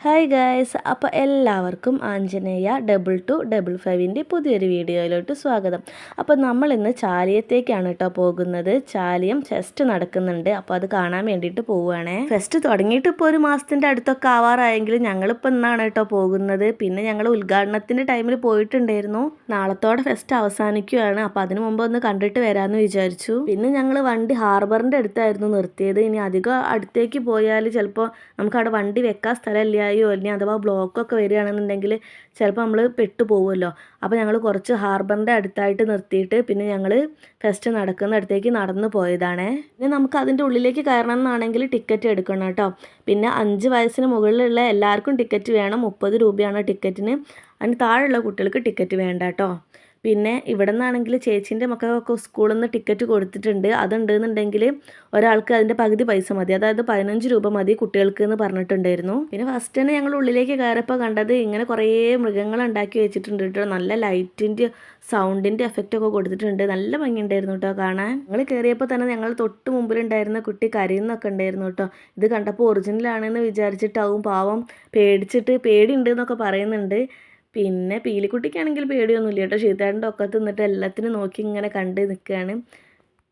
Hi guys, അപ്പോൾ എല്ലാവർക്കും ആഞ്ജനേയ 2255 പുതിയൊരു വീഡിയോയിലോട്ട് സ്വാഗതം. അപ്പോൾ നമ്മളിന്ന് ചാലിയത്തേക്കാണ് കേട്ടോ പോകുന്നത്. ചാലിയം ഫെസ്റ്റ് നടക്കുന്നുണ്ട്, അപ്പോൾ അത് കാണാൻ വേണ്ടിയിട്ട് പോവുകയാണേ. ഫെസ്റ്റ് തുടങ്ങിയിട്ട് ഇപ്പോൾ ഒരു മാസത്തിൻ്റെ അടുത്തൊക്കെ ആവാറായെങ്കിലും ഞങ്ങളിപ്പോൾ ഇന്നാണ് കേട്ടോ പോകുന്നത്. പിന്നെ ഞങ്ങൾ ഉദ്ഘാടനത്തിൻ്റെ ടൈമിൽ പോയിട്ടുണ്ടായിരുന്നു. നാളത്തോടെ ഫെസ്റ്റ് അവസാനിക്കുകയാണ്, അപ്പോൾ അതിന് മുമ്പ് ഒന്ന് കണ്ടിട്ട് വരാമെന്ന് വിചാരിച്ചു. പിന്നെ ഞങ്ങൾ വണ്ടി ഹാർബറിൻ്റെ അടുത്തായിരുന്നു നിർത്തിയത്. ഇനി അധികം അടുത്തേക്ക് പോയാൽ ചിലപ്പോൾ നമുക്കവിടെ വണ്ടി വെക്കാൻ സ്ഥലമില്ല, അല്ലെങ്കിൽ അഥവാ ബ്ലോക്കൊക്കെ വരികയാണെന്നുണ്ടെങ്കിൽ ചിലപ്പോൾ നമ്മൾ പെട്ടുപോകുമല്ലോ. അപ്പോൾ ഞങ്ങൾ കുറച്ച് ഹാർബറിൻ്റെ അടുത്തായിട്ട് നിർത്തിയിട്ട് പിന്നെ ഞങ്ങൾ ഫെസ്റ്റ് നടക്കുന്ന അടുത്തേക്ക് നടന്നു പോയതാണ്. പിന്നെ നമുക്ക് അതിൻ്റെ ഉള്ളിലേക്ക് കയറണം എന്നാണെങ്കിൽ ടിക്കറ്റ് എടുക്കണം കേട്ടോ. പിന്നെ 5 വയസ്സിന് മുകളിലുള്ള എല്ലാവർക്കും ടിക്കറ്റ് വേണം. 30 രൂപയാണ് ടിക്കറ്റിന്. അതിന് താഴെയുള്ള കുട്ടികൾക്ക് ടിക്കറ്റ് വേണ്ട കേട്ടോ. പിന്നെ ഇവിടെ നിന്നാണെങ്കിൽ ചേച്ചീൻ്റെ മക്കൾക്കൊക്കെ സ്കൂളിൽ നിന്ന് ടിക്കറ്റ് കൊടുത്തിട്ടുണ്ട്. അതുണ്ടെന്നുണ്ടെങ്കിൽ ഒരാൾക്ക് അതിൻ്റെ പകുതി പൈസ മതി, അതായത് 15 രൂപ മതി കുട്ടികൾക്ക് എന്ന് പറഞ്ഞിട്ടുണ്ടായിരുന്നു. പിന്നെ ഫസ്റ്റ് തന്നെ ഞങ്ങൾ ഉള്ളിലേക്ക് കയറിയപ്പോൾ കണ്ടത് ഇങ്ങനെ കുറേ മൃഗങ്ങൾ ഉണ്ടാക്കി വെച്ചിട്ടുണ്ട് കേട്ടോ. നല്ല ലൈറ്റിൻ്റെ സൗണ്ടിൻ്റെ എഫക്റ്റൊക്കെ കൊടുത്തിട്ടുണ്ട്. നല്ല ഭംഗിയുണ്ടായിരുന്നു കേട്ടോ കാണാൻ. ഞങ്ങൾ കയറിയപ്പോൾ തന്നെ ഞങ്ങൾ തൊട്ട് മുമ്പിലുണ്ടായിരുന്ന കുട്ടി കരയുന്നൊക്കെ ഉണ്ടായിരുന്നു കേട്ടോ. ഇത് കണ്ടപ്പോൾ ഒറിജിനലാണെന്ന് വിചാരിച്ചിട്ടാവും, പാവം പേടിയുണ്ട് എന്നൊക്കെ പറയുന്നുണ്ട്. പിന്നെ പീലിക്കുട്ടിക്കാണെങ്കിൽ പേടിയൊന്നുമില്ല കേട്ടോ. ശീതേട്ടൻ്റെ ഒക്കത്ത് നിന്നിട്ട് എല്ലാത്തിനും നോക്കി ഇങ്ങനെ കണ്ട് നിൽക്കുകയാണ്.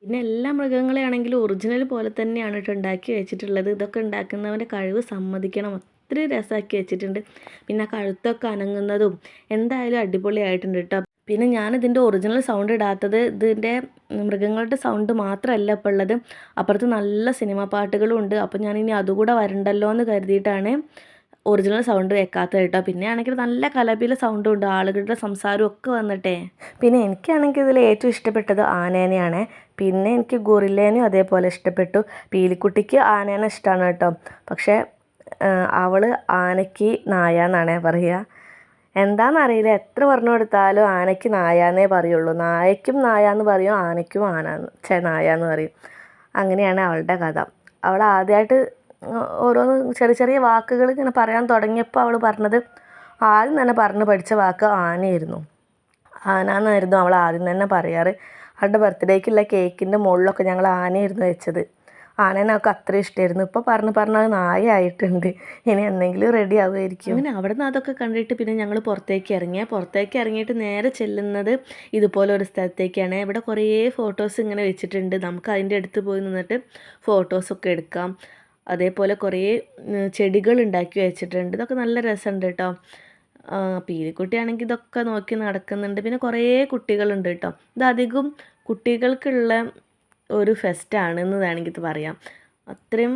പിന്നെ എല്ലാ മൃഗങ്ങളെയാണെങ്കിലും ഒറിജിനൽ പോലെ തന്നെയാണ് കേട്ടോ ഉണ്ടാക്കി വെച്ചിട്ടുള്ളത്. ഇതൊക്കെ ഉണ്ടാക്കുന്നവൻ്റെ കഴിവ് സമ്മതിക്കണം, ഒത്തിരി രസമാക്കി വെച്ചിട്ടുണ്ട്. പിന്നെ കഴുത്തൊക്കെ അനങ്ങുന്നതും എന്തായാലും അടിപൊളിയായിട്ടുണ്ട് കേട്ടോ. പിന്നെ ഞാനിതിൻ്റെ ഒറിജിനൽ സൗണ്ട് ഇടാത്തത് ഇതിൻ്റെ മൃഗങ്ങളുടെ സൗണ്ട് മാത്രമല്ല ഇപ്പോൾ ഉള്ളത്, അപ്പുറത്ത് നല്ല സിനിമ പാട്ടുകളും ഉണ്ട്. അപ്പോൾ ഞാനിനി അതുകൂടെ വരണ്ടല്ലോ എന്ന് കരുതിയിട്ടാണ് ഒറിജിനൽ സൗണ്ട് വെക്കാത്തത് കേട്ടോ. പിന്നെ ആണെങ്കിൽ നല്ല കലപില സൗണ്ടും ഉണ്ട്, ആളുകളുടെ സംസാരവും ഒക്കെ വന്നിട്ടേ. പിന്നെ എനിക്കാണെങ്കിൽ ഇതിൽ ഏറ്റവും ഇഷ്ടപ്പെട്ടത് ആനേനെയാണ്. പിന്നെ എനിക്ക് ഗൊറില്ലേനെയും അതേപോലെ ഇഷ്ടപ്പെട്ടു. പീലിക്കുട്ടിക്ക് ആനേനെ ഇഷ്ടമാണ് കേട്ടോ. പക്ഷേ അവൾ ആനയ്ക്ക് നായ എന്നാണ് പറയുക. എന്താണെന്നറിയില്ല, എത്ര പറഞ്ഞു കൊടുത്താലും ആനയ്ക്ക് നായാന്നേ പറയുള്ളൂ. നായയ്ക്കും നായാന്ന് പറയും, ആനയ്ക്കും നായ എന്ന് പറയും. അങ്ങനെയാണ് അവളുടെ കഥ. അവൾ ആദ്യമായിട്ട് ഓരോന്ന് ചെറിയ ചെറിയ വാക്കുകൾ ഇങ്ങനെ പറയാൻ തുടങ്ങിയപ്പോൾ അവൾ പറഞ്ഞത്, ആദ്യം തന്നെ പറഞ്ഞ് പഠിച്ച വാക്ക് ആനയായിരുന്നു. ആന എന്നായിരുന്നു അവൾ ആദ്യം തന്നെ പറയാറ്. അവളുടെ ബർത്ത്ഡേക്കുള്ള കേക്കിൻ്റെ മുകളിലൊക്കെ ഞങ്ങൾ ആനയായിരുന്നു വെച്ചത്. ആനേനെ അവൾക്ക് അത്ര ഇഷ്ടമായിരുന്നു. ഇപ്പോൾ പറഞ്ഞ് അത് നായായിട്ടുണ്ട്. ഇനി എന്തെങ്കിലും റെഡി ആവുമായിരിക്കും. അങ്ങനെ അവിടെ നിന്ന് അതൊക്കെ കണ്ടിട്ട് പിന്നെ ഞങ്ങൾ പുറത്തേക്ക് ഇറങ്ങിയിട്ട് നേരെ ചെല്ലുന്നത് ഇതുപോലെ ഒരു സ്ഥലത്തേക്കാണ്. ഇവിടെ കുറേ ഫോട്ടോസ് ഇങ്ങനെ വെച്ചിട്ടുണ്ട്. നമുക്ക് അതിൻ്റെ അടുത്ത് പോയി നിന്നിട്ട് ഫോട്ടോസൊക്കെ എടുക്കാം. അതേപോലെ കുറേ ചെടികൾ ഉണ്ടാക്കി വെച്ചിട്ടുണ്ട്. ഇതൊക്കെ നല്ല രസമുണ്ട് കേട്ടോ. പീലിക്കുട്ടിയാണെങ്കിൽ ഇതൊക്കെ നോക്കി നടക്കുന്നുണ്ട്. പിന്നെ കുറേ കുട്ടികളുണ്ട് കേട്ടോ. ഇതധികം കുട്ടികൾക്കുള്ള ഒരു ഫെസ്റ്റാണെന്ന് വേണമെങ്കിൽ പറയാം. അത്രയും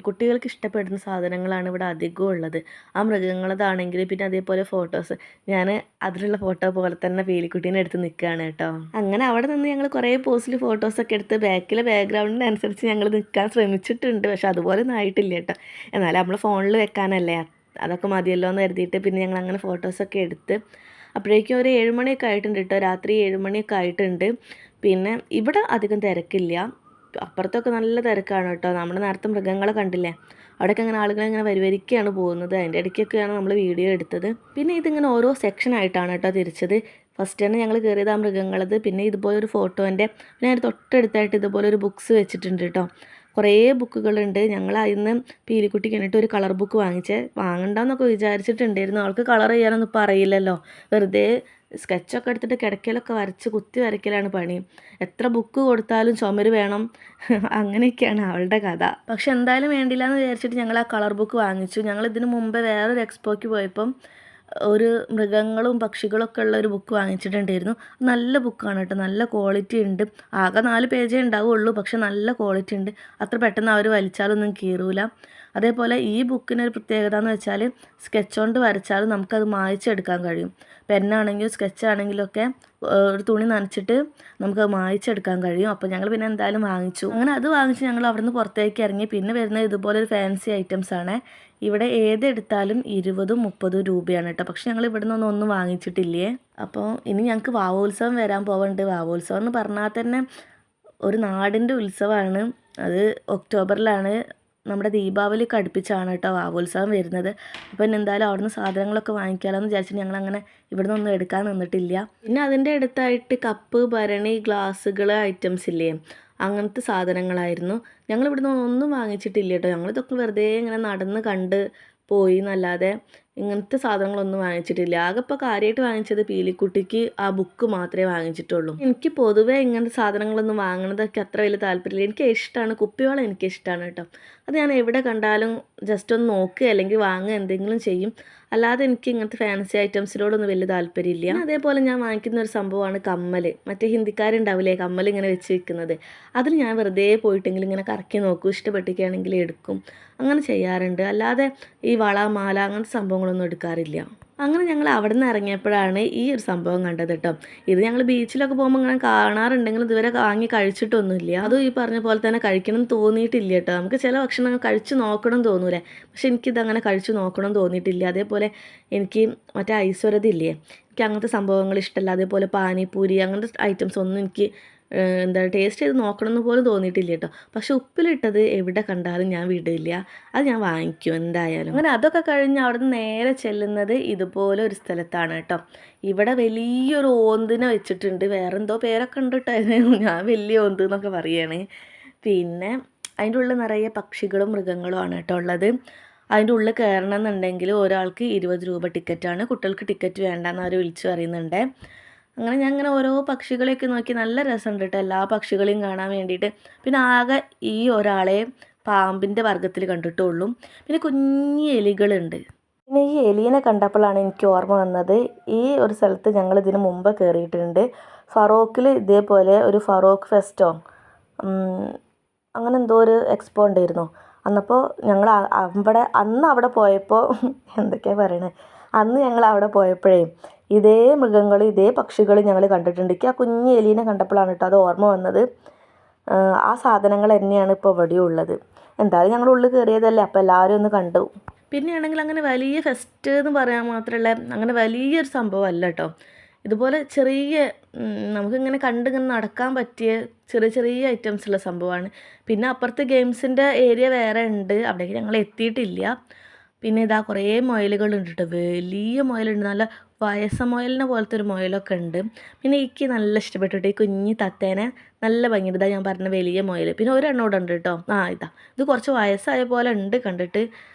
കുട്ടികൾക്ക് ഇഷ്ടപ്പെടുന്ന സാധനങ്ങളാണ് ഇവിടെ അധികവും ഉള്ളത്. ആ മൃഗങ്ങളതാണെങ്കിൽ പിന്നെ അതേപോലെ ഫോട്ടോസ്, ഞാൻ അതിലുള്ള ഫോട്ടോ പോലെ തന്നെ പീലിക്കുട്ടീനെ എടുത്ത് നിൽക്കുകയാണ് കേട്ടോ. അങ്ങനെ അവിടെ നിന്ന് ഞങ്ങൾ കുറേ പോസിൽ ഫോട്ടോസൊക്കെ എടുത്ത് ബാക്കിലെ ബാക്ക്ഗ്രൗണ്ടിനനുസരിച്ച് ഞങ്ങൾ നിൽക്കാൻ ശ്രമിച്ചിട്ടുണ്ട്. പക്ഷെ അതുപോലെ ഒന്നും ആയിട്ടില്ല കേട്ടോ. എന്നാലും നമ്മൾ ഫോണിൽ വെക്കാനല്ലേ, അതൊക്കെ മതിയല്ലോ എന്ന് കരുതിയിട്ട് പിന്നെ ഞങ്ങൾ അങ്ങനെ ഫോട്ടോസൊക്കെ എടുത്ത് അപ്പോഴേക്കും ഒരു 7 മണിയൊക്കെ ആയിട്ടുണ്ട് കേട്ടോ. രാത്രി 7 മണിയൊക്കെ ആയിട്ടുണ്ട്. പിന്നെ ഇവിടെ അധികം തിരക്കില്ല, അപ്പുറത്തൊക്കെ നല്ല തിരക്കാണ് കേട്ടോ. നമ്മുടെ നേരത്തെ മൃഗങ്ങളെ കണ്ടില്ലേ, അവിടെയൊക്കെ ഇങ്ങനെ ആളുകൾ ഇങ്ങനെ വരിവരിക്കാണ് പോകുന്നത്. അതിൻ്റെ ഇടയ്ക്കൊക്കെയാണ് നമ്മൾ വീഡിയോ എടുത്തത്. പിന്നെ ഇതിങ്ങനെ ഓരോ സെക്ഷനായിട്ടാണ് കേട്ടോ തിരിച്ചത്. ഫസ്റ്റ് തന്നെ ഞങ്ങൾ കയറിയത് ആ മൃഗങ്ങളത്, പിന്നെ ഇതുപോലെ ഒരു ഫോട്ടോൻ്റെ, പിന്നെ അതിന് തൊട്ടടുത്തായിട്ട് ഇതുപോലെ ഒരു ബുക്സ് വെച്ചിട്ടുണ്ട് കേട്ടോ. കുറേ ബുക്കുകളുണ്ട്. ഞങ്ങൾ അതിന്ന് പീലിക്കുട്ടി കഴിഞ്ഞിട്ട് ഒരു കളർ ബുക്ക് വാങ്ങണ്ടെന്നൊക്കെ വിചാരിച്ചിട്ടുണ്ടായിരുന്നു. അവൾക്ക് കളർ ചെയ്യാനൊന്നും ഇപ്പോൾ അറിയില്ലല്ലോ. വെറുതെ സ്കെച്ചൊക്കെ എടുത്തിട്ട് കിടക്കലൊക്കെ വരച്ച് കുത്തി വരയ്ക്കലാണ് പണി. എത്ര ബുക്ക് കൊടുത്താലും ചുമര് വേണം. അങ്ങനെയൊക്കെയാണ് അവളുടെ കഥ. പക്ഷെ എന്തായാലും വേണ്ടില്ല എന്ന് വിചാരിച്ചിട്ട് ഞങ്ങൾ ആ കളർ ബുക്ക് വാങ്ങിച്ചു. ഞങ്ങൾ ഇതിന് മുമ്പ് വേറൊരു എക്സ്പോയ്ക്ക് പോയപ്പം ഒരു മൃഗങ്ങളും പക്ഷികളൊക്കെ ഉള്ള ഒരു ബുക്ക് വാങ്ങിച്ചിട്ടുണ്ടായിരുന്നു. നല്ല ബുക്കാണ് കേട്ടോ, നല്ല ക്വാളിറ്റി ഉണ്ട്. ആകെ 4 പേജേ ഉണ്ടാവുള്ളൂ, പക്ഷെ നല്ല ക്വാളിറ്റി ഉണ്ട്. അത്ര പെട്ടെന്ന് അവർ വലിച്ചാലൊന്നും കീറൂല. അതേപോലെ ഈ ബുക്കിനൊരു പ്രത്യേകത എന്ന് വെച്ചാൽ സ്കെച്ച് കൊണ്ട് വരച്ചാലും നമുക്കത് മായ്ച്ചെടുക്കാൻ കഴിയും. പെന്നാണെങ്കിലും സ്കെച്ചാണെങ്കിലൊക്കെ ഒരു തുണി നനച്ചിട്ട് നമുക്കത് മായ്ച്ചെടുക്കാൻ കഴിയും. അപ്പോൾ ഞങ്ങൾ പിന്നെ എന്തായാലും വാങ്ങിച്ചു. അങ്ങനെ അത് വാങ്ങിച്ച് ഞങ്ങൾ അവിടെ നിന്ന് പുറത്തേക്ക് ഇറങ്ങി. പിന്നെ വരുന്നത് ഇതുപോലെ ഒരു ഫാൻസി ഐറ്റംസ് ആണ്. ഇവിടെ ഏതെടുത്താലും 20-30 രൂപയാണ് കേട്ടോ. പക്ഷെ ഞങ്ങൾ ഇവിടെ നിന്നൊന്നും ഒന്നും വാങ്ങിച്ചിട്ടില്ലേ. അപ്പോൾ ഇനി ഞങ്ങൾക്ക് വാവോത്സവം വരാൻ പോവുന്നുണ്ട്. വാവോത്സവം എന്ന് പറഞ്ഞാൽ തന്നെ ഒരു നാടിൻ്റെ ഉത്സവമാണ്. അത് ഒക്ടോബറിലാണ്. നമ്മുടെ ദീപാവലിയൊക്കെ അടുപ്പിച്ചാണ് കേട്ടോ വാവോത്സവം വരുന്നത്. അപ്പോൾ എന്തായാലും അവിടുന്ന് സാധനങ്ങളൊക്കെ വാങ്ങിക്കാമെന്ന് വിചാരിച്ചിട്ട് ഞങ്ങളങ്ങനെ ഇവിടെ നിന്നൊന്നും എടുക്കാൻ നിന്നിട്ടില്ല. പിന്നെ അതിൻ്റെ അടുത്തായിട്ട് കപ്പ്, ഭരണി, ഗ്ലാസ്സുകൾ ഐറ്റംസ് ഇല്ലേ, അങ്ങനത്തെ സാധനങ്ങളായിരുന്നു. ഞങ്ങൾ ഇവിടുന്ന് ഒന്നും വാങ്ങിച്ചിട്ടില്ല കേട്ടോ. ഞങ്ങളിതൊക്കെ വെറുതെ ഇങ്ങനെ നടന്ന് കണ്ട് പോയി എന്നല്ലാതെ ഇങ്ങനത്തെ സാധനങ്ങളൊന്നും വാങ്ങിച്ചിട്ടില്ല. ആകെ ഇപ്പോൾ കാര്യമായിട്ട് വാങ്ങിച്ചത് പീലിക്കുട്ടിക്ക് ആ ബുക്ക് മാത്രമേ വാങ്ങിച്ചിട്ടുള്ളൂ. എനിക്ക് പൊതുവേ ഇങ്ങനത്തെ സാധനങ്ങളൊന്നും വാങ്ങണതൊക്കെ അത്ര വലിയ താല്പര്യമില്ല. എനിക്ക് ഇഷ്ടമാണ്, കുപ്പിവെള്ളം എനിക്കിഷ്ടമാണ് കേട്ടോ. അത് ഞാൻ എവിടെ കണ്ടാലും ജസ്റ്റ് ഒന്ന് നോക്കുക അല്ലെങ്കിൽ വാങ്ങുക എന്തെങ്കിലും ചെയ്യും. അല്ലാതെ എനിക്ക് ഇങ്ങനത്തെ ഫാൻസി ഐറ്റംസിനോടൊന്നും വലിയ താല്പര്യമില്ല. അതേപോലെ ഞാൻ വാങ്ങിക്കുന്ന ഒരു സംഭവമാണ് കമ്മൽ. മറ്റേ ഹിന്ദിക്കാരുണ്ടാവില്ലേ കമ്മൽ ഇങ്ങനെ വെച്ച് വിൽക്കുന്നത്. അതിൽ ഞാൻ വെറുതെ പോയിട്ടെങ്കിലും ഇങ്ങനെ കറക്കി നോക്കും, ഇഷ്ടപ്പെട്ടിരിക്കുകയാണെങ്കിൽ എടുക്കും. അങ്ങനെ ചെയ്യാറുണ്ട്. അല്ലാതെ ഈ വള മാല അങ്ങനത്തെ സംഭവങ്ങളൊന്നും എടുക്കാറില്ല. അങ്ങനെ ഞങ്ങൾ അവിടെ നിന്ന് ഇറങ്ങിയപ്പോഴാണ് ഈ ഒരു സംഭവം കണ്ടത് കേട്ടോ. ഇത് ഞങ്ങൾ ബീച്ചിലൊക്കെ പോകുമ്പോൾ ഇങ്ങനെ കാണാറുണ്ടെങ്കിലും ഇതുവരെ വാങ്ങി കഴിച്ചിട്ടൊന്നുമില്ല. അതും ഈ പറഞ്ഞ പോലെ തന്നെ കഴിക്കണം എന്ന് തോന്നിയിട്ടില്ല കേട്ടോ. നമുക്ക് ചില ഭക്ഷണങ്ങൾ കഴിച്ച് നോക്കണം എന്ന് തോന്നൂലേ, പക്ഷെ എനിക്കിതങ്ങനെ കഴിച്ച് നോക്കണം എന്ന് തോന്നിയിട്ടില്ല. അതേപോലെ എനിക്ക് മറ്റേ ഐശ്വര്യത ഇല്ലേ, എനിക്ക് അങ്ങനത്തെ സംഭവങ്ങൾ ഇഷ്ടമല്ല. അതേപോലെ പാനിപൂരി അങ്ങനത്തെ ഐറ്റംസ് ഒന്നും എനിക്ക് ടേസ്റ്റ് ചെയ്ത് നോക്കണം എന്ന് പോലും തോന്നിയിട്ടില്ല കേട്ടോ. പക്ഷെ ഉപ്പിലിട്ടത് എവിടെ കണ്ടാലും ഞാൻ വിടില്ല, അത് ഞാൻ വാങ്ങിക്കും എന്തായാലും. അങ്ങനെ അതൊക്കെ കഴിഞ്ഞ് അവിടെ നിന്ന് നേരെ ചെല്ലുന്നത് ഇതുപോലെ ഒരു സ്ഥലത്താണ് കേട്ടോ. ഇവിടെ വലിയൊരു ഓന്തിനെ വെച്ചിട്ടുണ്ട്, വേറെ എന്തോ പേരൊക്കെ ഉണ്ട് കേട്ടോ. ഞാൻ വലിയ ഓന്ത് എന്നൊക്കെ പറയണേ. പിന്നെ അതിൻ്റെ ഉള്ളിൽ നിറയെ പക്ഷികളും മൃഗങ്ങളും ആണ് കേട്ടോ ഉള്ളത്. അതിൻ്റെ ഉള്ളിൽ കയറണം എന്നുണ്ടെങ്കിൽ ഒരാൾക്ക് 20 രൂപ ടിക്കറ്റാണ്, കുട്ടികൾക്ക് ടിക്കറ്റ് വേണ്ടെന്ന് അവർ വിളിച്ച് പറയുന്നുണ്ട്. അങ്ങനെ ഞാൻ ഇങ്ങനെ ഓരോ പക്ഷികളെയൊക്കെ നോക്കി, നല്ല രസമുണ്ട് കേട്ടോ എല്ലാ പക്ഷികളെയും കാണാൻ വേണ്ടിയിട്ട്. പിന്നെ ആകെ ഈ ഒരാളെ പാമ്പിൻ്റെ വർഗ്ഗത്തിൽ കണ്ടിട്ടുള്ളൂ. പിന്നെ കുഞ്ഞി എലികളുണ്ട്. പിന്നെ ഈ എലീനെ കണ്ടപ്പോഴാണ് എനിക്ക് ഓർമ്മ വന്നത്, ഈ ഒരു സ്ഥലത്ത് ഞങ്ങൾ ഇതിന് മുമ്പ് കയറിയിട്ടുണ്ട്. ഫറോക്കിൽ ഇതേപോലെ ഒരു ഫറോക്ക് ഫെസ്റ്റോ അങ്ങനെ എന്തോ ഒരു എക്സ്പോ ഉണ്ടായിരുന്നു. അന്നപ്പോൾ ഞങ്ങൾ അവിടെ പോയപ്പോൾ എന്തൊക്കെയാണ് പറയണത്, അന്ന് ഞങ്ങൾ അവിടെ പോയപ്പോഴേ ഇതേ മൃഗങ്ങൾ ഇതേ പക്ഷികൾ ഞങ്ങൾ കണ്ടിട്ടുണ്ട്. എനിക്ക് ആ കുഞ്ഞ് എലീനെ കണ്ടപ്പോഴാണ് കേട്ടോ അത് ഓർമ്മ വന്നത്. ആ സാധനങ്ങൾ തന്നെയാണ് ഇപ്പോൾ ഇവിടെ ഉള്ളത്. എന്തായാലും ഞങ്ങൾ ഉള്ളിൽ കയറിയതല്ലേ, അപ്പോൾ എല്ലാവരും ഒന്ന് കണ്ടു. പിന്നെയാണെങ്കിൽ അങ്ങനെ വലിയ ഫെസ്റ്റ് എന്ന് പറയാൻ മാത്രമുള്ള അങ്ങനെ വലിയൊരു സംഭവമല്ല കേട്ടോ. ഇതുപോലെ ചെറിയ നമുക്കിങ്ങനെ കണ്ടിങ്ങനെ നടക്കാൻ പറ്റിയ ചെറിയ ചെറിയ ഐറ്റംസുള്ള സംഭവമാണ്. പിന്നെ അപ്പുറത്ത് ഗെയിംസിൻ്റെ ഏരിയ വേറെ ഉണ്ട്, അവിടേക്ക് ഞങ്ങൾ എത്തിയിട്ടില്ല. പിന്നെ ഇതാ കുറേ മുയലുകളുണ്ട് കേട്ടോ, വലിയ മുയലുണ്ട്, നല്ല വയസ്സ മുയലിനെ പോലത്തെ ഒരു മുയലൊക്കെ ഉണ്ട്. പിന്നെ എനിക്ക് നല്ല ഇഷ്ടപ്പെട്ടിട്ട് ഈ കുഞ്ഞി തത്തേനെ നല്ല ഭംഗിയുണ്ട്. ഇതാ ഞാൻ പറഞ്ഞ വലിയ മുയൽ. പിന്നെ ഒരെണ്ണം ഇവിടെ ഉണ്ട് കേട്ടോ. ഇത് കുറച്ച് വയസ്സായ പോലെ ഉണ്ട് കണ്ടിട്ട്.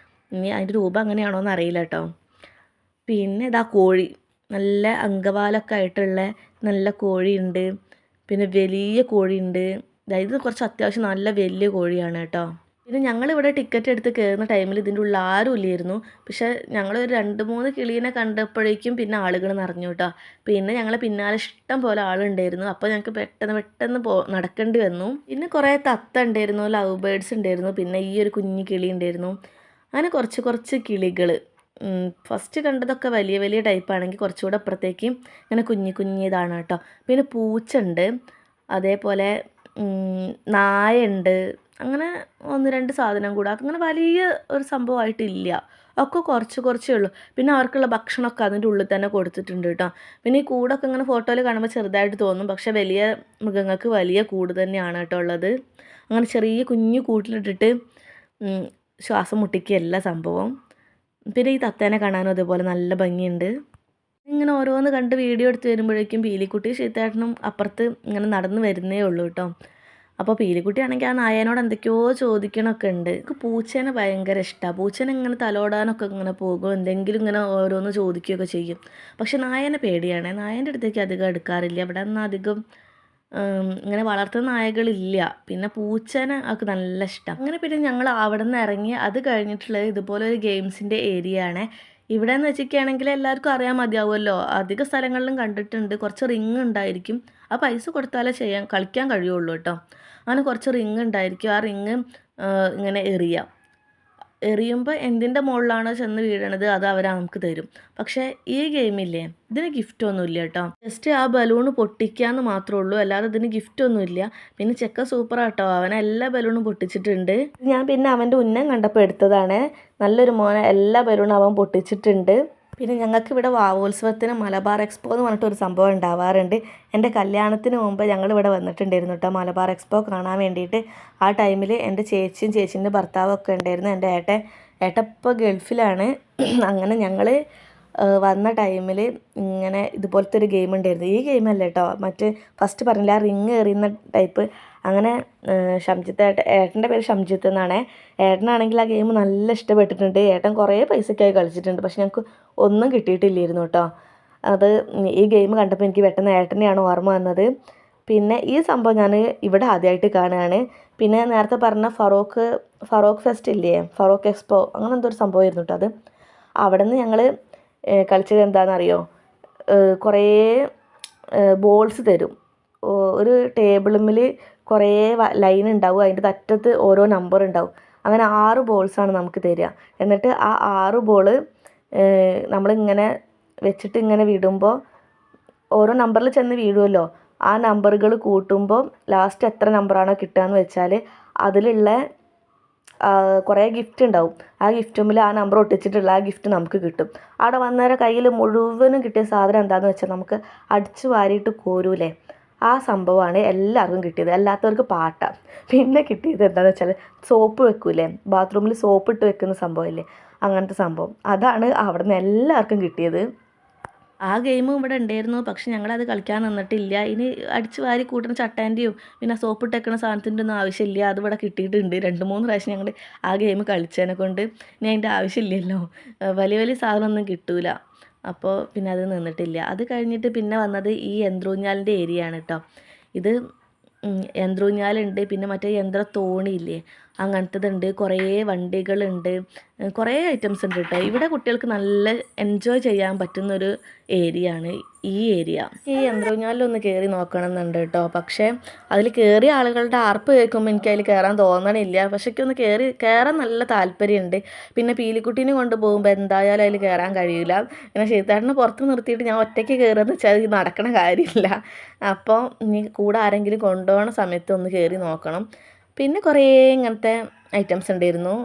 ഇനി അതിൻ്റെ രൂപം അങ്ങനെയാണോ എന്ന് അറിയില്ല കേട്ടോ. പിന്നെ ഇതാ കോഴി, നല്ല അങ്കവാലൊക്കെ ആയിട്ടുള്ള നല്ല കോഴിയുണ്ട്. പിന്നെ വലിയ കോഴിയുണ്ട്. ഇത് കുറച്ച് അത്യാവശ്യം നല്ല വലിയ കോഴിയാണ് കേട്ടോ. പിന്നെ ഞങ്ങളിവിടെ ടിക്കറ്റ് എടുത്ത് കയറുന്ന ടൈമിൽ ഇതിൻ്റെ ഉള്ളിൽ ആരും ഇല്ലായിരുന്നു. പക്ഷേ ഞങ്ങളൊരു 2-3 കിളീനെ കണ്ടപ്പോഴേക്കും പിന്നെ ആളുകൾ നിറഞ്ഞു കേട്ടോ. പിന്നെ ഞങ്ങളെ പിന്നാലെ ഇഷ്ടം പോലെ ആളുണ്ടായിരുന്നു. അപ്പോൾ ഞങ്ങൾക്ക് പെട്ടെന്ന് നടക്കേണ്ടി വന്നു. പിന്നെ കുറേ തത്ത ഉണ്ടായിരുന്നു, ലവ് ബേർഡ്സ് ഉണ്ടായിരുന്നു, പിന്നെ ഈ ഒരു കുഞ്ഞു കിളി ഉണ്ടായിരുന്നു. അങ്ങനെ കുറച്ച് കിളികൾ. ഫസ്റ്റ് കണ്ടതൊക്കെ വലിയ വലിയ ടൈപ്പാണെങ്കിൽ കുറച്ചുകൂടെ അപ്പുറത്തേക്ക് ഇങ്ങനെ കുഞ്ഞിതാണ് കേട്ടോ. പിന്നെ പൂച്ചുണ്ട്, അതേപോലെ നായുണ്ട്. അങ്ങനെ 1-2 സാധനം കൂടെ, അങ്ങനെ വലിയ ഒരു സംഭവമായിട്ടില്ല, ഒക്കെ കുറച്ചേ ഉള്ളൂ. പിന്നെ അവർക്കുള്ള ഭക്ഷണമൊക്കെ അതിൻ്റെ ഉള്ളിൽ തന്നെ കൊടുത്തിട്ടുണ്ട് കേട്ടോ. പിന്നെ ഈ കൂടൊക്കെ ഇങ്ങനെ ഫോട്ടോയിൽ കാണുമ്പോൾ ചെറുതായിട്ട് തോന്നും, പക്ഷേ വലിയ മൃഗങ്ങൾക്ക് വലിയ കൂട് തന്നെയാണ് കേട്ടോ ഉള്ളത്. അങ്ങനെ ചെറിയ കുഞ്ഞു കൂട്ടിലിട്ടിട്ട് ശ്വാസം മുട്ടിക്കുകയല്ല സംഭവം. പിന്നെ ഈ തത്തേനെ കാണാനും അതുപോലെ നല്ല ഭംഗിയുണ്ട്. ഇങ്ങനെ ഓരോന്ന് കണ്ട് വീഡിയോ എടുത്ത് വരുമ്പോഴേക്കും പീലിക്കുട്ടി ശീത്തേട്ടനും അപ്പുറത്ത് ഇങ്ങനെ നടന്ന് വരുന്നേ ഉള്ളൂ കേട്ടോ. അപ്പോൾ പീലിക്കുട്ടിയാണെങ്കിൽ ആ നായനോട് എന്തൊക്കെയോ ചോദിക്കണമൊക്കെ ഉണ്ട്. എനിക്ക് പൂച്ചേനെ ഭയങ്കര ഇഷ്ടമാണ്. പൂച്ചേനെ ഇങ്ങനെ തലോടാനൊക്കെ ഇങ്ങനെ പോകും, എന്തെങ്കിലും ഇങ്ങനെ ഓരോന്ന് ചോദിക്കുകയൊക്കെ ചെയ്യും. പക്ഷെ നായനെ പേടിയാണ്, നായൻ്റെ അടുത്തേക്ക് അധികം എടുക്കാറില്ല. ഇവിടെ നിന്ന് അധികം ഇങ്ങനെ വളർത്തുന്ന നായകളില്ല. പിന്നെ പൂച്ചേനെ അവൾക്ക് നല്ല ഇഷ്ടം. അങ്ങനെ പിന്നെ ഞങ്ങൾ അവിടെ നിന്ന് ഇറങ്ങി. അത് കഴിഞ്ഞിട്ടുള്ളത് ഇതുപോലെ ഒരു ഗെയിംസിൻ്റെ ഏരിയ ആണ്. ഇവിടെ എന്ന് വെച്ചിരിക്കുകയാണെങ്കിൽ എല്ലാവർക്കും അറിയാൻ മതിയാവുമല്ലോ, അധിക സ്ഥലങ്ങളിലും കണ്ടിട്ടുണ്ട്. കുറച്ച് റിങ് ഉണ്ടായിരിക്കും, ആ പൈസ കൊടുത്താലേ കളിക്കാൻ കഴിയുള്ളൂ കേട്ടോ. അങ്ങനെ കുറച്ച് റിങ് ഉണ്ടായിരിക്കും, ആ റിങ് ഇങ്ങനെ എറിയുമ്പോൾ എന്തിൻ്റെ മുകളിലാണോ ചെന്ന് വീഴണത് അത് അവർ നമുക്ക് തരും. പക്ഷേ ഈ ഗെയിമില്ലേ, ഇതിന് ഗിഫ്റ്റ് ഒന്നുമില്ല കേട്ടോ. ജസ്റ്റ് ആ ബലൂണ് പൊട്ടിക്കാന്ന് മാത്രമേ ഉള്ളൂ, അല്ലാതെ ഇതിന് ഗിഫ്റ്റ് ഒന്നുമില്ല. പിന്നെ ചെക്ക സൂപ്പറാട്ടോ, അവൻ എല്ലാ ബലൂണും പൊട്ടിച്ചിട്ടുണ്ട്. ഞാൻ പിന്നെ അവൻ്റെ ഉന്നം കണ്ടപ്പോൾ എടുത്തതാണ്. നല്ലൊരു മോനെ, എല്ലാ ബലൂണും അവൻ പൊട്ടിച്ചിട്ടുണ്ട്. പിന്നെ ഞങ്ങൾക്ക് ഇവിടെ വാവോത്സവത്തിന് മലബാർ എക്സ്പോ എന്ന് പറഞ്ഞിട്ടൊരു സംഭവം ഉണ്ടാവാറുണ്ട്. എൻ്റെ കല്യാണത്തിന് മുമ്പ് ഞങ്ങളിവിടെ വന്നിട്ടുണ്ടായിരുന്നു കേട്ടോ മലബാർ എക്സ്പോ കാണാൻ വേണ്ടിയിട്ട്. ആ ടൈമിൽ എൻ്റെ ചേച്ചീൻ്റെ ഭർത്താവും ഒക്കെ ഉണ്ടായിരുന്നു. എൻ്റെ ഏട്ട ഇപ്പോൾ ഗൾഫിലാണ്. അങ്ങനെ ഞങ്ങൾ വന്ന ടൈമിൽ ഇങ്ങനെ ഇതുപോലത്തെ ഒരു ഗെയിം ഉണ്ടായിരുന്നു. ഈ ഗെയിമല്ല കേട്ടോ, മറ്റ് ഫസ്റ്റ് പറഞ്ഞില്ല ആ റിങ് എറിയുന്ന ടൈപ്പ്, അങ്ങനെ ഷംജിത്ത് ഏട്ടൻ്റെ പേര് ഷംജിത്ത് എന്നാണ്. ഏട്ടനാണെങ്കിൽ ആ ഗെയിം നല്ല ഇഷ്ടപ്പെട്ടിട്ടുണ്ട്. ഏട്ടൻ കുറേ പൈസയ്ക്കായി കളിച്ചിട്ടുണ്ട്, പക്ഷെ ഞങ്ങൾക്ക് ഒന്നും കിട്ടിയിട്ടില്ലായിരുന്നു കേട്ടോ. അത് ഈ ഗെയിം കണ്ടപ്പോൾ എനിക്ക് പെട്ടെന്ന് ഏട്ടനെയാണ് ഓർമ്മ വന്നത്. പിന്നെ ഈ സംഭവം ഞാൻ ഇവിടെ ആദ്യമായിട്ട് കാണുകയാണ്. പിന്നെ നേരത്തെ പറഞ്ഞ ഫറോക്ക് ഫെസ്റ്റ് ഇല്ലേ, ഫറോക്ക് എക്സ്പോ, അങ്ങനെ എന്തോ ഒരു സംഭവമായിരുന്നു കേട്ടോ അത്. അവിടെ നിന്ന് ഞങ്ങൾ കളിച്ചത് എന്താണെന്നറിയോ, കുറേ ബോൾസ് തരും. ഒരു ടേബിളുമ്മിൽ കുറേ ലൈൻ ഉണ്ടാവും, അതിൻ്റെ അറ്റത്ത് ഓരോ നമ്പർ ഉണ്ടാവും. അങ്ങനെ 6 ബോൾസാണ് നമുക്ക് തരിക. എന്നിട്ട് ആ 6 ബോള് നമ്മളിങ്ങനെ വെച്ചിട്ട് ഇങ്ങനെ വിടുമ്പോൾ ഓരോ നമ്പറിൽ ചെന്ന് വീഴുമല്ലോ. ആ നമ്പറുകൾ കൂട്ടുമ്പോൾ ലാസ്റ്റ് എത്ര നമ്പറാണോ കിട്ടുകയെന്ന് വെച്ചാൽ അതിലുള്ള കുറേ ഗിഫ്റ്റ് ഉണ്ടാവും. ആ ഗിഫ്റ്റുമ്മിൽ ആ നമ്പർ ഒട്ടിച്ചിട്ടുള്ള ആ ഗിഫ്റ്റ് നമുക്ക് കിട്ടും. അവിടെ വന്നവരെ കയ്യിൽ മുഴുവനും കിട്ടിയ സാധനം എന്താണെന്ന് വെച്ചാൽ നമുക്ക് അടിച്ചു വാരിയിട്ട് കോരൂലേ, ആ സംഭവമാണ് എല്ലാവർക്കും കിട്ടിയത്. അല്ലാത്തവർക്ക് പാട്ടാണ്. പിന്നെ കിട്ടിയത് എന്താണെന്ന് വെച്ചാൽ സോപ്പ് വെക്കൂലേ, ബാത്റൂമിൽ സോപ്പ് ഇട്ട് വെക്കുന്ന സംഭവമില്ലേ, അങ്ങനത്തെ സംഭവം. അതാണ് അവിടെ നിന്ന് എല്ലാവർക്കും കിട്ടിയത്. ആ ഗെയിമും ഇവിടെ ഉണ്ടായിരുന്നു, പക്ഷെ ഞങ്ങളത് കളിക്കാൻ നിന്നിട്ടില്ല. ഇനി അടിച്ച് വാരി കൂട്ടുന്ന ചട്ടാൻ്റെയും പിന്നെ സോപ്പിട്ട് വെക്കുന്ന സാധനത്തിൻ്റെ ഒന്നും ആവശ്യമില്ല. അതിവിടെ കിട്ടിയിട്ടുണ്ട്. 2-3 പ്രാവശ്യം ഞങ്ങൾ ആ ഗെയിം കളിച്ചതിനെ കൊണ്ട് ഇനി അതിൻ്റെ ആവശ്യമില്ലല്ലോ. വലിയ വലിയ സാധനമൊന്നും കിട്ടൂല. അപ്പോൾ പിന്നെ അത് നിന്നിട്ടില്ല. അത് കഴിഞ്ഞിട്ട് പിന്നെ വന്നത് ഈ യന്ത്രൂഞ്ഞാലിൻ്റെ ഏരിയ ആണ് കേട്ടോ. ഇത് യന്ത്രൂഞ്ഞാലുണ്ട്, പിന്നെ മറ്റേ യന്ത്ര തോണിയില്ലേ, അങ്ങനത്തതുണ്ട്, കുറേ വണ്ടികളുണ്ട്, കുറേ ഐറ്റംസ് ഉണ്ട് കേട്ടോ. ഇവിടെ കുട്ടികൾക്ക് നല്ല എൻജോയ് ചെയ്യാൻ പറ്റുന്നൊരു ഏരിയ ആണ് ഈ ഏരിയ. ഈ യന്ത്രൂഞ്ഞാലിലൊന്ന് കയറി നോക്കണം എന്നുണ്ട് കേട്ടോ. പക്ഷേ അതിൽ കയറിയ ആളുകളുടെ ആർപ്പ് കേൾക്കുമ്പോൾ എനിക്ക് അതിൽ കയറാൻ തോന്നണില്ല. പക്ഷേ എനിക്കൊന്ന് കയറാൻ നല്ല താല്പര്യമുണ്ട്. പിന്നെ പീലിക്കുട്ടീനെ കൊണ്ട് പോകുമ്പോൾ എന്തായാലും അതിൽ കയറാൻ കഴിയില്ല. പിന്നെ ശീതാട്ടിനെ പുറത്ത് നിർത്തിയിട്ട് ഞാൻ ഒറ്റയ്ക്ക് കയറുകയെന്ന് വെച്ചാൽ അത് നടക്കണ കാര്യമില്ല. അപ്പോൾ ഇനി കൂടെ ആരെങ്കിലും കൊണ്ടുപോകണ സമയത്ത് ഒന്ന് കയറി നോക്കണം. പിന്നെ കുറേ ഇങ്ങനത്തെ ഐറ്റംസ് ഉണ്ടായിരുന്നു.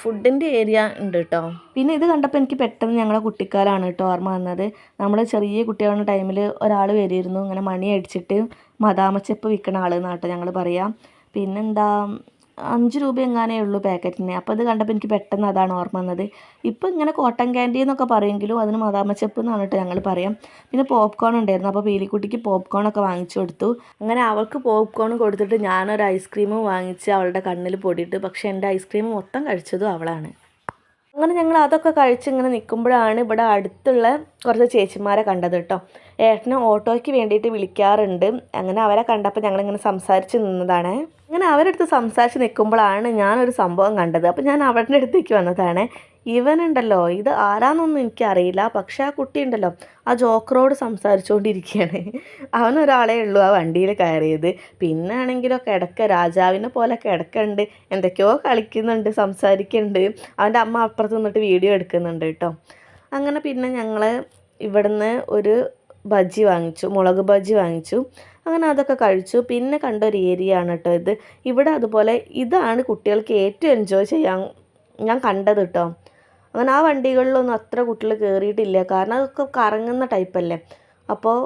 ഫുഡിൻ്റെ ഏരിയ ഉണ്ട് കേട്ടോ. പിന്നെ ഇത് കണ്ടപ്പോൾ എനിക്ക് പെട്ടെന്ന് ഞങ്ങളെ കുട്ടിക്കാലാണ് കേട്ടോ ഓർമ്മ വന്നത്. നമ്മൾ ചെറിയ കുട്ടിയാവുന്ന ടൈമിൽ ഒരാൾ വരുമായിരുന്നു, ഇങ്ങനെ മണി അടിച്ചിട്ട് മദാമച്ചപ്പ് വിൽക്കണ ആളെന്നാണ് കേട്ടോ ഞങ്ങൾ പറയാം. പിന്നെന്താ, 5 രൂപ എങ്ങാനേ ഉള്ളൂ പാക്കറ്റിന്. അപ്പോൾ ഇത് കണ്ടപ്പോൾ എനിക്ക് പെട്ടെന്ന് അതാണ് ഓർമ്മ വന്നത്. ഇപ്പോൾ ഇങ്ങനെ കോട്ടൺ ക്യാൻഡി എന്നൊക്കെ പറയുമെങ്കിലും അതിന് മദാമച്ചപ്പ് എന്നാണ് കേട്ടോ ഞങ്ങൾ പറയാം. പിന്നെ പോപ്കോൺ ഉണ്ടായിരുന്നു. അപ്പോൾ പീലിക്കുട്ടിക്ക് പോപ്കോണൊക്കെ വാങ്ങിച്ചു കൊടുത്തു. അങ്ങനെ അവൾക്ക് പോപ്കോൺ കൊടുത്തിട്ട് ഞാനൊരു ഐസ്ക്രീമും വാങ്ങിച്ച് അവളുടെ കണ്ണിൽ പൊടിയിട്ട്. പക്ഷേ എൻ്റെ ഐസ്ക്രീം മൊത്തം കഴിച്ചതും അവളാണ്. അങ്ങനെ ഞങ്ങൾ അതൊക്കെ കഴിച്ച് ഇങ്ങനെ നിൽക്കുമ്പോഴാണ് ഇവിടെ അടുത്തുള്ള കുറച്ച് ചേച്ചിമാരെ കണ്ടത് കേട്ടോ. ഏട്ടനെ ഓട്ടോയ്ക്ക് വേണ്ടിയിട്ട് വിളിക്കാറുണ്ട്. അങ്ങനെ അവരെ കണ്ടപ്പോൾ ഞങ്ങളിങ്ങനെ സംസാരിച്ച് നിന്നതാണ്. അങ്ങനെ അവരടുത്ത് സംസാരിച്ച് നിൽക്കുമ്പോഴാണ് ഞാനൊരു സംഭവം കണ്ടത്. അപ്പോൾ ഞാൻ അവരുടെ അടുത്തേക്ക് വന്നതാണ്. ഇവനുണ്ടല്ലോ, ഇത് ആരാന്നൊന്നും എനിക്കറിയില്ല, പക്ഷേ ആ കുട്ടി ഉണ്ടല്ലോ ആ ജോക്കറോട് സംസാരിച്ചുകൊണ്ടിരിക്കുകയാണ്. അവനൊരാളേ ഉള്ളൂ ആ വണ്ടിയിൽ കയറിയത്. പിന്നെ ആണെങ്കിലോ രാജാവിനെ പോലെ കിടക്കുന്നുണ്ട്, എന്തൊക്കെയോ കളിക്കുന്നുണ്ട്, സംസാരിക്കുന്നുണ്ട്. അവൻ്റെ അമ്മ അപ്പുറത്ത് നിന്നിട്ട് വീഡിയോ എടുക്കുന്നുണ്ട് കേട്ടോ. അങ്ങനെ പിന്നെ ഞങ്ങൾ ഇവിടുന്ന് ഒരു ബജ്ജി വാങ്ങിച്ചു, മുളക് ബജ്ജി വാങ്ങിച്ചു. അങ്ങനെ അതൊക്കെ കഴിച്ചു. പിന്നെ കണ്ടൊരു ഏരിയ ആണ് കേട്ടോ ഇത്. ഇവിടെ അതുപോലെ ഇതാണ് കുട്ടികൾക്ക് ഏറ്റവും എൻജോയ് ചെയ്യാൻ ഞാൻ കണ്ടത് കേട്ടോ. അങ്ങനെ ആ വണ്ടികളിലൊന്നും അത്ര കുട്ടികൾ കയറിയിട്ടില്ല, കാരണം അതൊക്കെ കറങ്ങുന്ന ടൈപ്പല്ലേ. അപ്പോൾ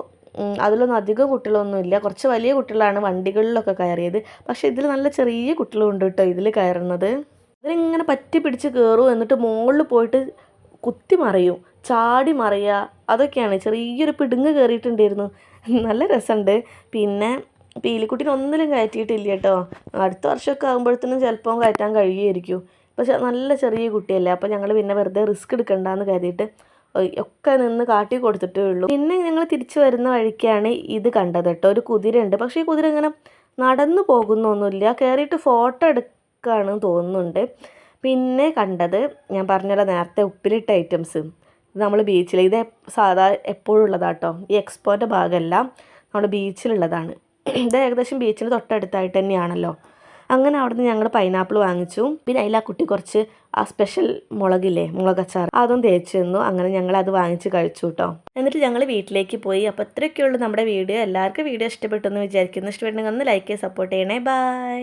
അതിലൊന്നും അധികം കുട്ടികളൊന്നുമില്ല. കുറച്ച് വലിയ കുട്ടികളാണ് വണ്ടികളിലൊക്കെ കയറിയത്. പക്ഷേ ഇതിൽ നല്ല ചെറിയ കുട്ടികളും ഉണ്ട് കേട്ടോ ഇതിൽ കയറുന്നത്. ഇതിലിങ്ങനെ പറ്റി പിടിച്ച് കയറും, എന്നിട്ട് മുകളിൽ പോയിട്ട് കുത്തി മറിയും, ചാടി മറിയുക, അതൊക്കെയാണ്. ചെറിയൊരു പിടുങ്ങ് കയറിയിട്ടുണ്ടായിരുന്നു. നല്ല രസമുണ്ട്. പിന്നെ പീലിക്കുട്ടീനെ ഒന്നിലും കയറ്റിയിട്ടില്ല കേട്ടോ. അടുത്ത വർഷമൊക്കെ ആകുമ്പോഴത്തേനും ചിലപ്പോൾ കയറ്റാൻ കഴിയുമായിരിക്കും. പക്ഷെ നല്ല ചെറിയ കുട്ടിയല്ലേ, അപ്പോൾ ഞങ്ങൾ പിന്നെ വെറുതെ റിസ്ക് എടുക്കണ്ടെന്ന് കരുതിയിട്ട് ഒക്കെ നിന്ന് കാട്ടി കൊടുത്തിട്ടേ ഉള്ളൂ. പിന്നെ ഞങ്ങൾ തിരിച്ചു വരുന്ന വഴിക്കാണ് ഇത് കണ്ടത് കേട്ടോ. ഒരു കുതിരയുണ്ട്, പക്ഷേ ഈ കുതിര ഇങ്ങനെ നടന്നു പോകുന്നൊന്നുമില്ല, കയറിയിട്ട് ഫോട്ടോ എടുക്കുകയാണെന്ന് തോന്നുന്നുണ്ട്. പിന്നെ കണ്ടത് ഞാൻ പറഞ്ഞല്ലോ നേരത്തെ ഉപ്പിലിട്ട ഐറ്റംസ്. ഇത് നമ്മൾ ബീച്ചിൽ, ഇത് സാധാ എപ്പോഴും ഉള്ളതാട്ടോ. ഈ എക്സ്പോൻ്റെ ഭാഗമല്ല, നമ്മുടെ ബീച്ചിലുള്ളതാണ്. ഇത് ഏകദേശം ബീച്ചിന് തൊട്ടടുത്തായിട്ട് തന്നെയാണല്ലോ. അങ്ങനെ അവിടുന്ന് ഞങ്ങൾ പൈനാപ്പിൾ വാങ്ങിച്ചു. പിന്നെ അതിൽ ആ കുട്ടി കുറച്ച് ആ സ്പെഷ്യൽ മുളകില്ലേ, മുളകച്ചാർ, അതും തേച്ച് തന്നു. അങ്ങനെ ഞങ്ങൾ അത് വാങ്ങിച്ച് കഴിച്ചു കേട്ടോ. എന്നിട്ട് ഞങ്ങൾ വീട്ടിലേക്ക് പോയി. അപ്പോൾ ഇത്രയൊക്കെയുള്ളൂ നമ്മുടെ വീഡിയോ. എല്ലാവർക്കും വീഡിയോ ഇഷ്ടപ്പെട്ടെന്ന് വിചാരിക്കുന്നു. ഇഷ്ടപ്പെട്ടെങ്കിൽ ഒന്ന് ലൈക്ക് ചെയ്ത് സപ്പോർട്ട് ചെയ്യണേ. ബൈ.